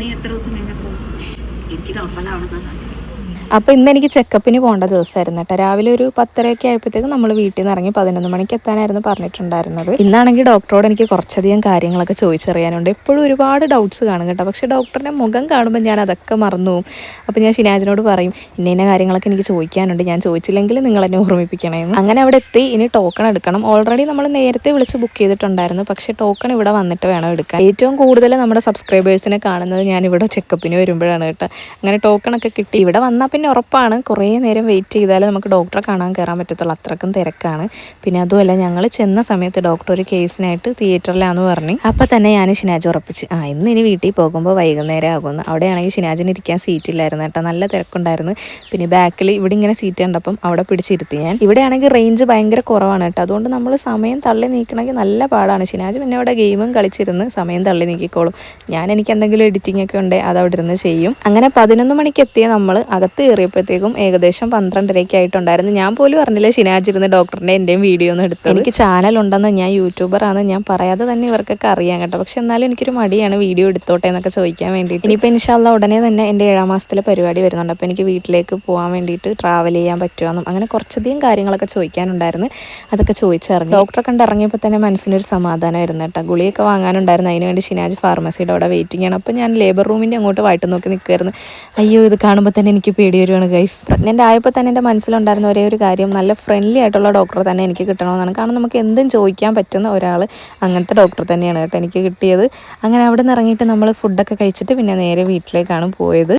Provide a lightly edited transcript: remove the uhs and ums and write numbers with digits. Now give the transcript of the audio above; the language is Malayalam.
നീ എത്ര ദിവസം കഴിഞ്ഞപ്പോൾ എനിക്ക് നോർമലാണെന്നാണ്. അപ്പോൾ ഇന്ന് എനിക്ക് ചെക്കപ്പിന് പോകേണ്ട ദിവസമായിരുന്നു കേട്ടോ. രാവിലെ ഒരു 10:30 ആയപ്പോഴത്തേക്കും നമ്മൾ വീട്ടിൽ നിന്ന് ഇറങ്ങി 11 മണിക്ക് എത്താനായിരുന്നു പറഞ്ഞിട്ടുണ്ടായിരുന്നത്. ഇന്നാണെങ്കിൽ ഡോക്ടറോട് എനിക്ക് കുറച്ചധികം കാര്യങ്ങളൊക്കെ ചോദിച്ചറിയാനുണ്ട്. എപ്പോഴും ഒരുപാട് ഡൗട്ട്സ് കാണും കേട്ടോ. പക്ഷേ ഡോക്ടറിൻ്റെ മുഖം കാണുമ്പോൾ ഞാൻ അതൊക്കെ മറന്നു പോകും. അപ്പോൾ ഞാൻ ഷിനാജിനോട് പറയും ഇന്ന കാര്യങ്ങളൊക്കെ എനിക്ക് ചോദിക്കാനുണ്ട്, ഞാൻ ചോദിച്ചില്ലെങ്കിൽ നിങ്ങൾ എന്നെ ഓർമ്മിപ്പിക്കണമെന്ന്. അങ്ങനെ അവിടെ എത്തി. ഇനി ടോക്കൺ എടുക്കണം. ഓൾറെഡി നമ്മൾ നേരത്തെ വിളിച്ച് ബുക്ക് ചെയ്തിട്ടുണ്ടായിരുന്നു. പക്ഷേ ടോക്കൺ ഇവിടെ വന്നിട്ട് വേണം എടുക്കാൻ. ഏറ്റവും കൂടുതൽ നമ്മുടെ സബ്സ്ക്രൈബേഴ്സിനെ കാണുന്നത് ഞാൻ ഇവിടെ ചെക്കപ്പിന് വരുമ്പോഴാണ് കേട്ടോ. അങ്ങനെ ടോക്കണൊക്കെ കിട്ടി. ഇവിടെ വന്നാൽ പിന്നെ ഉറപ്പാണ് കുറേ നേരം വെയിറ്റ് ചെയ്താലേ നമുക്ക് ഡോക്ടറെ കാണാൻ കയറാൻ പറ്റത്തുള്ളൂ, അത്രക്കും തിരക്കാണ്. പിന്നെ അതുമല്ല ഞങ്ങൾ ചെന്ന സമയത്ത് ഡോക്ടർ ഒരു കേസിനായിട്ട് തിയേറ്ററിലാണെന്ന് പറഞ്ഞു. അപ്പോൾ തന്നെ ഞാൻ ഷിനാജ് ഉറപ്പിച്ച് ഇനി വീട്ടിൽ പോകുമ്പോൾ വൈകുന്നേരം ആകുമെന്ന്. അവിടെയാണെങ്കിൽ ഷിനാജിന് ഇരിക്കാൻ സീറ്റ് ഇല്ലായിരുന്നു കേട്ടോ, നല്ല തിരക്കുണ്ടായിരുന്നു. പിന്നെ ബാക്കിൽ ഇവിടെ ഇങ്ങനെ സീറ്റ് കണ്ടപ്പം അവിടെ പിടിച്ചിരുത്തി ഞാൻ. ഇവിടെയാണെങ്കിൽ റേഞ്ച് ഭയങ്കര കുറവാണ് കേട്ടോ, അതുകൊണ്ട് നമ്മൾ സമയം തള്ളി നീക്കണമെങ്കിൽ നല്ല പാടാണ്. ഷിനാജ് പിന്നെ അവിടെ ഗെയിമും കളിച്ചിരുന്ന് സമയം തള്ളി നീക്കിക്കോളും. എനിക്ക് എന്തെങ്കിലും എഡിറ്റിംഗ് ഒക്കെ ഉണ്ടെങ്കിൽ അത് അവിടെ ഇരുന്ന് ചെയ്യും. അങ്ങനെ 11 മണിക്ക് എത്തിയ നമ്മൾ അകത്ത് കയറിയപ്പോഴത്തേക്കും ഏകദേശം 12:30 ആയിട്ടുണ്ടായിരുന്നു. ഞാൻ പോലും അറിഞ്ഞില്ല ഷിനാജ് ഇരുന്ന് ഡോക്ടറിൻ്റെ എൻ്റെയും വീഡിയോ ഒന്നും എടുത്തത്. എനിക്ക് ചാനലുണ്ടെന്ന്, ഞാൻ യൂട്യൂബറാണ്, ഞാൻ പറയാതെ തന്നെ ഇവർക്കൊക്കെ അറിയാം കേട്ടോ. പക്ഷെ എന്നാലും എനിക്കൊരു മടിയാണ് വീഡിയോ എടുത്തോട്ടെ എന്നൊക്കെ ചോദിക്കാൻ വേണ്ടിയിട്ട്. ഇനിയിപ്പോൾ ഇൻഷാ അല്ലാഹ് ഉടനെ തന്നെ എൻ്റെ 7ാം മാസത്തിലെ പരിപാടി വരുന്നുണ്ട്. അപ്പോൾ എനിക്ക് വീട്ടിലേക്ക് പോകാൻ വേണ്ടിയിട്ട് ട്രാവൽ ചെയ്യാൻ പറ്റുമെന്നും അങ്ങനെ കുറച്ചധികം കാര്യങ്ങളൊക്കെ ചോദിക്കാനുണ്ടായിരുന്നു. അതൊക്കെ ചോദിച്ചറിഞ്ഞു. ഡോക്ടറെ കണ്ട് ഇറങ്ങിയപ്പോൾ തന്നെ മനസ്സിനൊരു സമാധാനമായിരുന്നു കേട്ടോ. ഗുളിയൊക്കെ വാങ്ങാനുണ്ടായിരുന്നു. അതിന് വേണ്ടി ഷിനാജ് ഫാർമസിയുടെ അവിടെ വെയിറ്റിംഗ് ആണ്. അപ്പോൾ ഞാൻ ലേബർ റൂമിൻ്റെ അങ്ങോട്ട് വായിട്ട് നോക്കി നിൽക്കുമായിരുന്നു. അയ്യോ, ഇത് കാണുമ്പോൾ തന്നെ എനിക്ക് പേടി വരുവാണ് ഗൈസ്. പ്രഗ്നൻ്റ് ആയപ്പോൾ തന്നെ എൻ്റെ മനസ്സിലുണ്ടായിരുന്ന ഒരേ ഒരു കാര്യം, നല്ല ഫ്രണ്ട്ലി ആയിട്ടുള്ള ഡോക്ടറെ തന്നെ എനിക്ക് കിട്ടണമെന്നാണ്. കാരണം നമുക്ക് എന്തും ചോദിക്കാൻ പറ്റുന്ന ഒരാൾ, അങ്ങനത്തെ ഡോക്ടർ തന്നെയാണ് കേട്ടോ എനിക്ക് കിട്ടിയത്. അങ്ങനെ അവിടെ നിന്ന് ഇറങ്ങിയിട്ട് നമ്മൾ ഫുഡൊക്കെ കഴിച്ചിട്ട് പിന്നെ നേരെ വീട്ടിലേക്കാണ് പോയത്.